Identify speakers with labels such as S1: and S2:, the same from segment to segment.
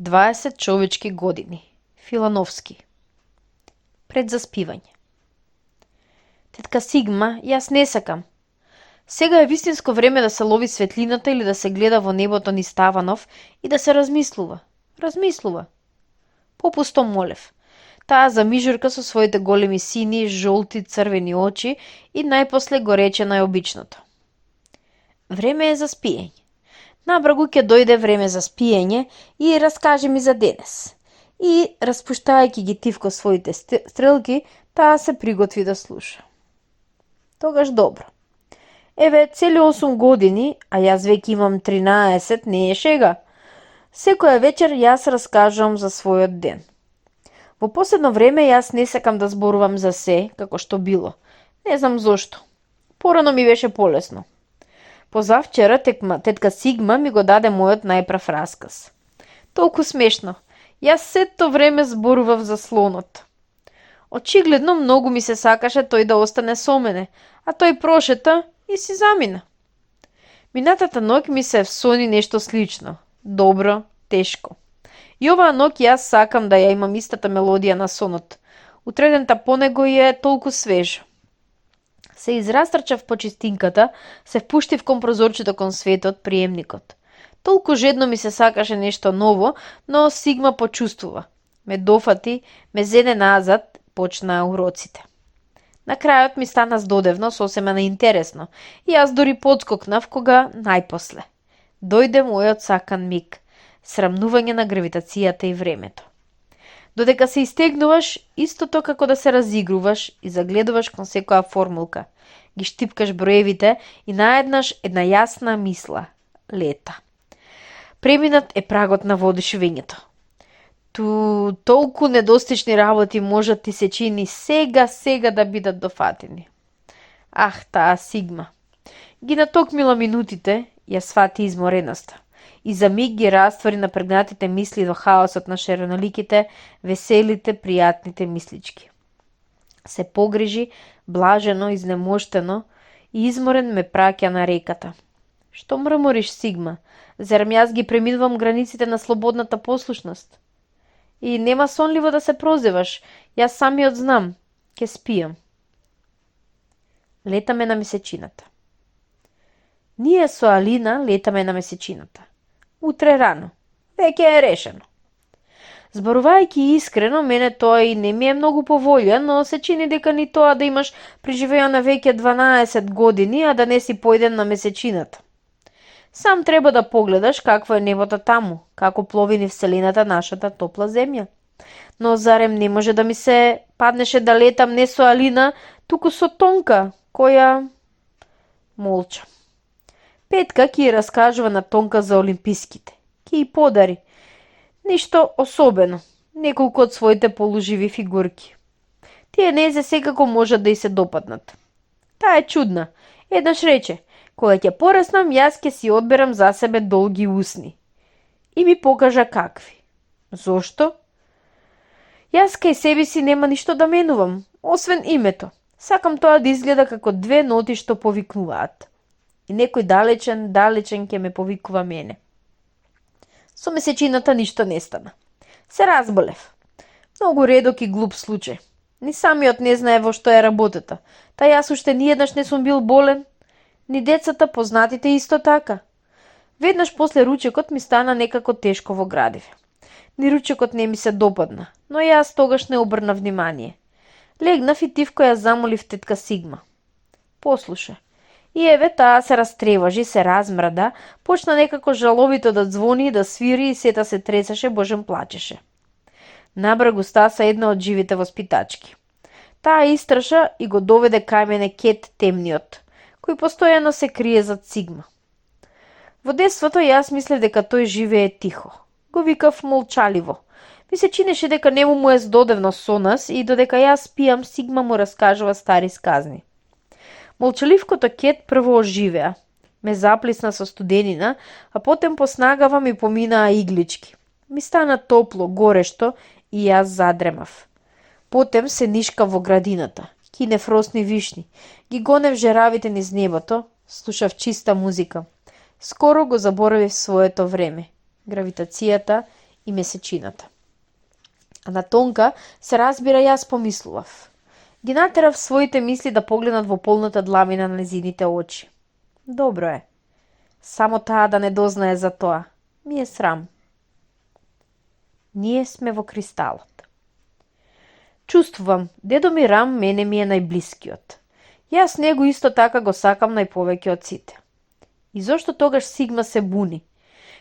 S1: 20 човечки години. Филановски. Пред заспивање. Тетка Сигма, јас не сакам. Сега е вистинско време да се лови светлината или да се гледа во небото низ таванов и да се размислува. Размислува. Попусто молев. Таа замижурка со своите големи сини, жолти, црвени очи и најпосле го рече најобичното. Време е за спиење. Набрагу ќе дојде време за спиење и раскажи ми за денес. И, распуштајќи ги тивко своите стрелки, таа се приготви да слуша. Тогаш добро. Еве, цели 8 години, а јас веќе имам 13, не е шега. Секоја вечер јас раскажувам за својот ден. Во последно време јас не сакам да зборувам за се, како што било. Не знам зошто. Порано ми беше полесно. Позавчера тетка Сигма ми го даде мојот најправ расказ. Толку смешно. Јас сето време зборував за слонот. Очигледно многу ми се сакаше тој да остане со мене, а тој прошета и си замина. Минатата ноќ ми се всони нешто слично. Добро, тешко. И оваа ноќ јас сакам да ја имам истата мелодија на сонот. Утредента по него е толку свежо. Се израстрчав по чистинката, се впуштив кон прозорчето кон светот, приемникот. Толку жедно ми се сакаше нешто ново, но Сигма почувствува. Ме дофати, ме зеде назад, почнаа уроците. На крајот ми стана здодевно, сосема неинтересно, и јас дори подскокнав кога најпосле. Дојде мојот сакан миг, срамнување на гравитацијата и времето. Додека се истегнуваш, истото како да се разигруваш и загледуваш кон секоја формулка. Ги штипкаш броевите и наеднаш една јасна мисла – лета. Преминат е прагот на воодушевењето. Толку недостични работи можат ти се чини сега да бидат дофатени. Ах, таа Сигма. Ги натокмила минутите, ја свати измореноста. И за миг ги раствори напрегнатите мисли до хаосот на шареноликите, веселите, пријатните мислички. Се погрижи, блажено, изнемоштено и изморен ме праќа на реката. Што мрмориш, Сигма? Зарем јас ги преминувам границите на слободната послушност? И нема сонливо да се прозеваш, јас самиот знам, ке спијам. Летаме на месечината. Ние со Алина летаме на месечината. Утре рано. Веќе е решено. Зборувајќи искрено, мене тоа и не ми е многу поволја, но се чини дека ни тоа да имаш преживеано веќе 12 години, а да не си појден на месечината. Сам треба да погледаш какво е небото таму, како плови ни вселената нашата топла земја. Но зарем не може да ми се паднеше да летам не со Алина, туку со Тонка, која... Молча. Петка ќе раскажува на Тонка за олимписките. Ќе ја подари. Ништо особено. Неколку од своите полуживи фигурки. Тие незе секако можат да и се допаднат. Таа е чудна. Еднаш рече, кога ќе пораснам, јас ќе си одберам за себе долги усни. И ми покажа какви. Зошто? Јас кај себе си нема ништо да менувам, освен името. Сакам тоа да изгледа како две ноти што повикнуваат. И некој далечен ќе ме повикува мене. Со месечината ништо не стана. Се разболев. Многу редок и глуп случај. Ни самиот не знае во што е работата. Та јас уште ниеднаш не сум бил болен. Ни децата, познатите исто така. Веднаш после ручекот ми стана некако тешко во градиве. Ни ручекот не ми се допадна, но јас тогаш не обрнав внимание. Легнав и тивко ја замолив тетка Сигма. Послуша. И еве таа се растревожи, се размрда, почна некако жаловито да звони, да свири и сета се тресеше, божем плачеше. Набрагу стаса една од живите воспитачки. Таа истраша и го доведе кај мене Кет темниот, кој постојано се крие зад Сигма. Во детството јас мислев дека тој живее тихо. Го викав молчаливо. Ми се чинеше дека нему му е здодевно со нас и додека јас спијам, Сигма му раскажува стари сказни. Молчаливкото Кет прво оживеа. Ме заплисна со студенина, а потем поснагава ми поминаа иглички. Ми стана топло, горешто и јас задремав. Потем се нишка во градината. Кинев росни вишни. Ги гонев жеравите низ небото. Слушав чиста музика. Скоро го заборавив своето време. Гравитацијата и месечината. А на Тонка се разбира јас помислував. Ги натерав своите мисли да погледнат во полната дламина на незините очи. Добро е. Само таа да не дознае за тоа. Ми е срам. Ние сме во кристалот. Чувствувам, дедо ми Рам мене ми е најблискиот. Јас него исто така го сакам најповеќе од сите. И зошто тогаш Сигма се буни?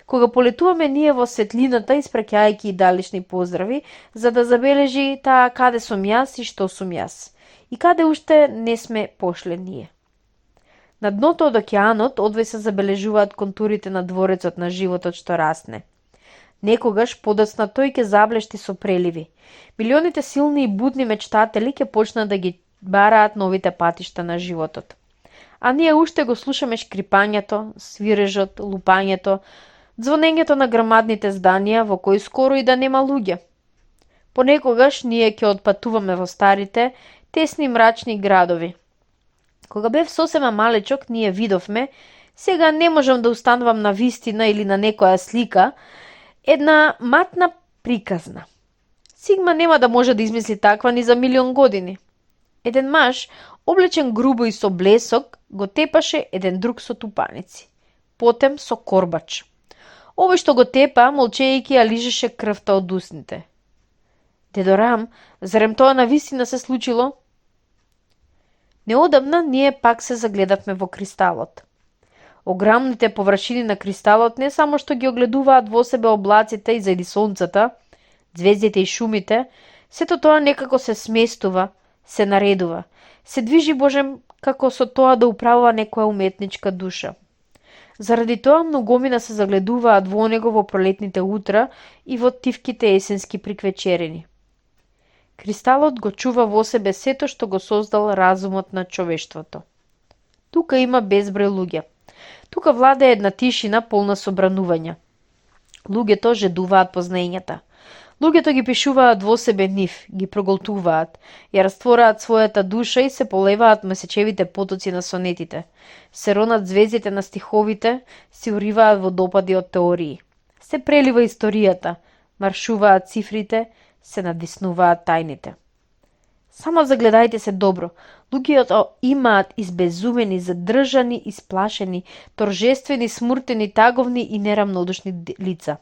S1: Кога полетуваме ние во светлината, испраќајќи и далечни поздрави, за да забележи таа каде сум јас и што сум јас. И каде уште не сме пошле ние. На дното од океанот одвај се забележуваат контурите на дворецот на животот што расне. Некогаш подоцна тој ќе заблешти со преливи. Милионите силни и будни мечтатели ќе почнат да ги бараат новите патишта на животот. А ние уште го слушаме шкрипањето, свирежот, лупањето, звонењето на грамадните зданија во кои скоро и да нема луѓе. Понекогаш ние ќе отпатуваме во старите, тесни мрачни градови. Кога бев сосема малечок, ние видовме, сега не можам да устанувам на вистина или на некоја слика, една матна приказна. Сигма нема да може да измисли таква ни за милион години. Еден маж, облечен грубо и со блесок, го тепаше еден друг со тупаници. Потем со корбач. Овој што го тепа, молчејќи ја лижеше крвта од усните. Дедо Рам, зарем тоа навистина се случило? Неодамна ние пак се загледавме во кристалот. Огромните површини на кристалот не само што ги огледуваат во себе облаците и заради сонцата, звездите и шумите, сето тоа некако се сместува, се наредува, се движи Божем како со тоа да управува некоја уметничка душа. Заради тоа многомина се загледуваат во него во пролетните утра и во тивките есенски приквечерини. Кристалот го чува во себе сето што го создал разумот на човештвото. Тука има безброј луѓе. Тука владее една тишина полна со бранувања. Луѓето жедуваат познаењата. Луѓето ги пишуваат во себе нив, ги проголтуваат, ја раствораат својата душа и се полеваат месечевите потоци на сонетите. Се ронат звездите на стиховите, се уриваат во допади од теории. Се прелива историјата, маршуваат цифрите, се надвиснуваат тајните. Само загледајте се добро. Луѓето имаат избезумени, задржани, исплашени, торжествени, смуртени, таговни и нерамнодушни лица.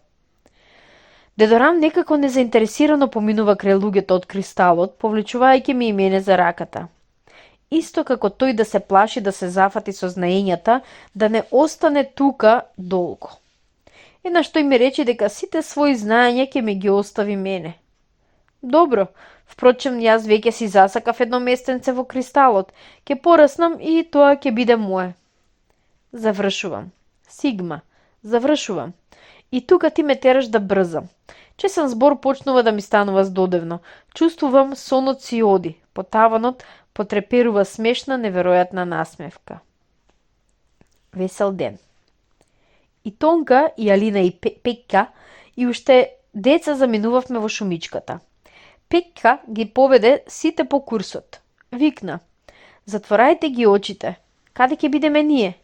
S1: Дедо Рам некако незаинтересирано поминува крај луѓето од кристалот, повлечувајќи ми и мене за раката. Исто како тој да се плаши да се зафати со знаењата, да не остане тука долго. Еднаш тој ми рече дека сите своји знаења ќе ми ги остави мене. Добро, впрочем јас веќе си засакав едно местенце во кристалот, ќе пораснам и тоа ќе биде мое. Завршувам. Сигма, завршувам. И тука ти ме тераш да брзам. Чесен збор почнува да ми станува здодевно. Чувствувам сонот си оди. По таванот потреперува смешна, неверојатна насмевка. Весел ден. И Тонка, и Алина, и Пекка, и уште деца заминувавме во шумичката. Пекка ги поведе сите по курсот. Викна: затворајте ги очите. Каде ќе бидеме ние?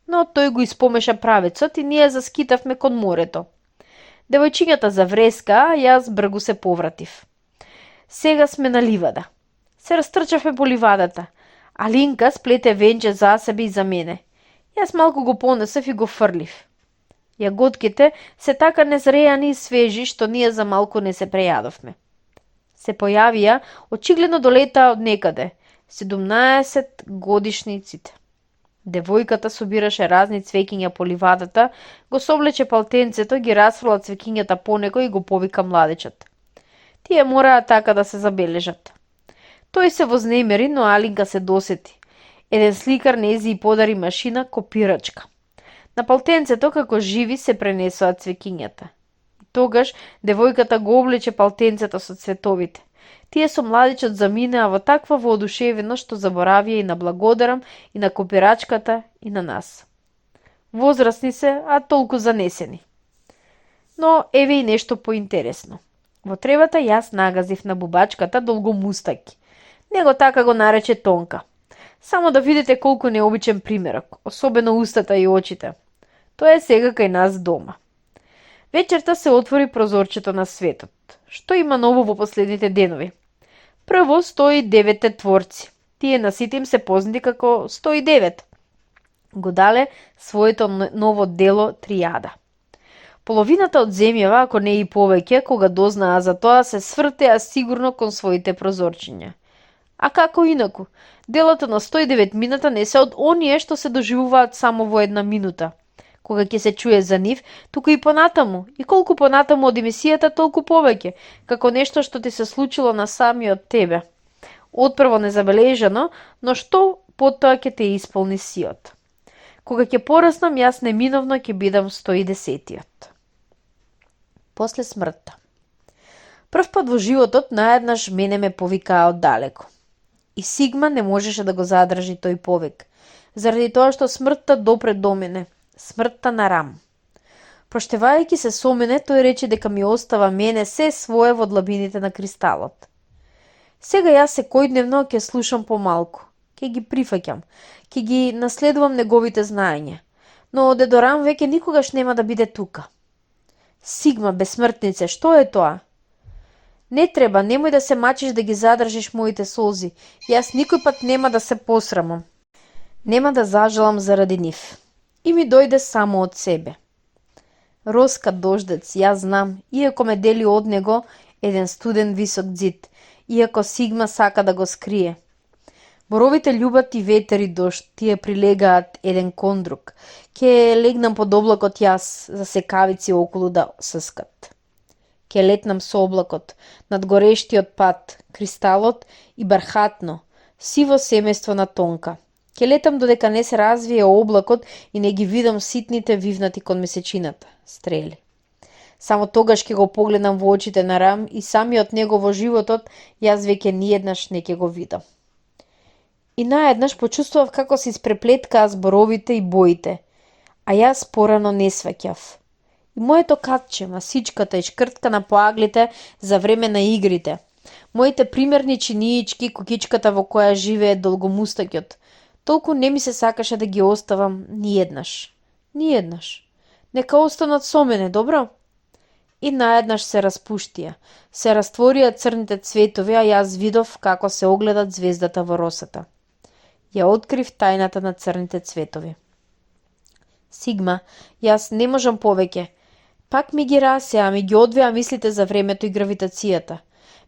S1: Но тој го испомеша правецот и ние заскитавме кон морето. Девојчињата завреска, а јас бргу се повратив. Сега сме на ливада. Се растрчавме по ливадата. Алинка сплете венче за себе и за мене. Јас малку го понесев и го фрлив. Јаготките се така незрејани и свежи, што ние за малку не се прејадовме. Се појавија, очигледно долетаа од некаде, 17 годишниците. Девојката собираше разни цвеќиња по ливадата, го соблече палтенцето, ги расфрла цвеќињата по него и го повика младечот. Тие мораа така да се забележат. Тој се вознемери, но Алинка се досети. Еден сликар нези и подари машина копирачка. На палтенцето како живи се пренесоа цвеќињата. Тогаш девојката го облече палтенцето со цветовите. Тие со младичот заминаа во таква воодушевеност што заборавија и на благодарам, и на копирачката, и на нас. Возрастни се, а толку занесени. Но еве и нешто поинтересно. Во тревата јас нагазив на бубачката долгомустаки. Него така го нарече Тонка. Само да видите колку необичен примерок, особено устата и очите. Тоа е сега кај нас дома. Вечерта се отвори прозорчето на светот. Што има ново во последните денови? Прво 109 творци. Тие на сите им се познати како 109. Го дале своето ново дело Тријада. Половината од земјава, ако не и повеќе, кога дознаа за тоа, се свртеа сигурно кон своите прозорчиња. А како инаку? Делото на 109 минута не се од оние што се доживуваат само во една минута, кога ќе се чуе за нив, туку и понатаму. И колку понатаму од емисијата, толку повеќе, како нешто што ти се случило на самиот тебе. Отпрво незабележано, но што потоа ќе те исполни сиот. Кога ќе пораснам, јас неминовно ќе бидам 110-тиот. После смртта. Прв пат во животот наеднаш мене ме повикаа оддалеку. И Сигма не можеше да го задржи тој повик, заради тоа што смртта допре до мене, смртта на Рам. Проштевајќи се со мене, тој рече дека ми остава мене се свое во длабините на кристалот. Сега јас секојдневно ќе слушам помалку, ќе ги прифаќам, ќе ги наследувам неговите знаења, но дедо Рам веќе никогаш нема да биде тука. Сигма, безсмртнице, што е тоа? Не треба, немој да се мачиш да ги задржиш моите солзи. Јас никој пат нема да се посрамам. Нема да зажалам заради нив. И ми дојде само од себе. Роска дождец, јас знам, иако ме дели од него еден студен висок ѕид, иако Сигма сака да го скрие. Боровите љубат и ветер и дожд, тие прилегаат еден кон друг. Ке легнам под облакот јас, за секавици околу да съскат. Ке летнам со облакот, над горештиот пат, кристалот и бархатно, сиво семејство на тонка. Ке летам додека не се развие облакот и не ги видам ситните вивнати кон месечината, стрели. Само тогаш ке го погледам во очите на Рам и самиот него во животот јас веќе ниеднаш не ке го видам. И наеднаш почувствував како се испреплеткаа зборовите и боите, а јас порано не сваќав. И моето катче, масичката и шкрткана по аглите за време на игрите, моите примерни чиниички, кукичката во која живее долгомустакјот, толку не ми се сакаше да ги оставам ниеднаш. Ниеднаш. Нека останат со мене, добро? И наеднаш се распуштија, се растворија црните цветови, а јас видов како се огледат звездата во росата. Ја открив тајната на црните цветови. Сигма, јас не можам повеќе. Пак ми ги расеа, ми ги одвеа мислите за времето и гравитацијата.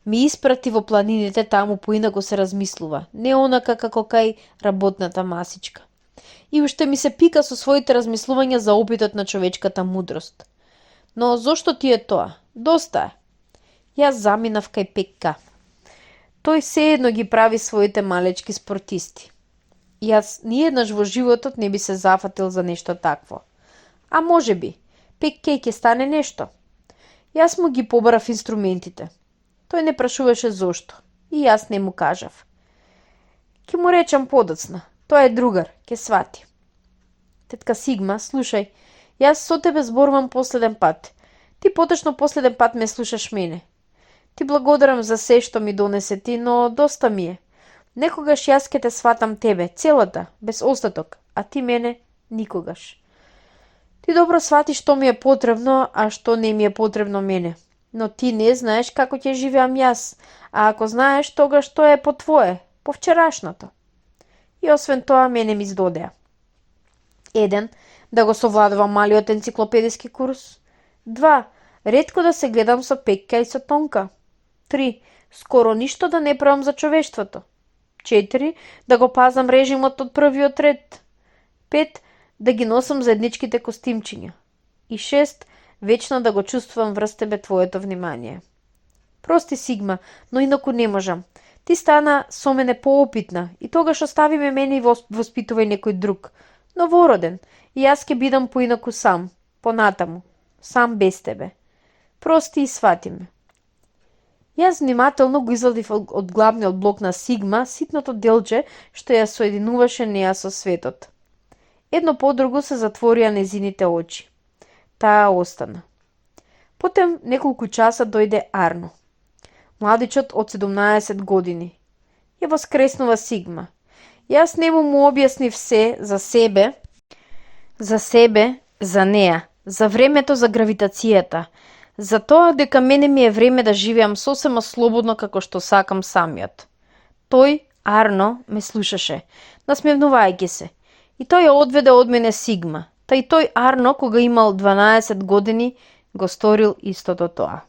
S1: Ми испрати во планините, таму поинаку се размислува, не онака како кај работната масичка. И уште ми се пика со своите размислувања за опитот на човечката мудрост. Но зошто ти е тоа? Доста е. Јас заминав кај Пекка. Тој сеедно ги прави своите малечки спортисти. Јас ниеднаш во животот не би се зафатил за нешто такво. А може би, Пекке ќе стане нешто. Јас му ги побарав инструментите. Тој не прашуваше зошто. И јас не му кажав. Ке му речам подоцна. Тој е другар, ке свати. Тетка Сигма, слушај, јас со тебе зборувам последен пат. Ти поточно последен пат ме слушаш мене. Ти благодарам за се што ми донесе ти, но доста ми е. Некогаш јас ке те сватам тебе, целата, без остаток, а ти мене никогаш. Ти добро свати што ми е потребно, а што не ми е потребно мене. Но ти не знаеш како ќе живеам јас, а ако знаеш, тогаш што е по твое, по вчерашното. И освен тоа, мене ми издодеа. 1. Да го совладувам малиот енциклопедиски курс. 2. Ретко да се гледам со Пекка и со Тонка. 3. Скоро ништо да не правам за човештвото. 4. Да го пазам режимот од првиот ред. 5. Да ги носам заедничките костимчиња. И 6. Вечно да го чувствувам врз тебе твоето внимание. Прости, Сигма, но инаку не можам. Ти стана со мене поопитна и тогаш остави ме мене и воспитувај некој друг. Новороден, и јас ке бидам поинаку сам, понатаму, сам без тебе. Прости и свати ме. Јас внимателно го извадив од главниот блок на Сигма ситното делче што ја соединуваше неа со светот. Едно по друго се затворија незините очи. Таа остана. Потем неколку часа дојде Арно. Младичот од 17 години. Ја воскреснува Сигма. Јас нему му објаснив се за себе, за неа, за времето за гравитацијата, за тоа дека мене ми е време да живеам сосема слободно како што сакам самиот. Тој, Арно, ме слушаше, насмевнувајќи се, и тој ја одведе од мене Сигма, та и тој Арно, кога имал 12 години, го сторил истото тоа.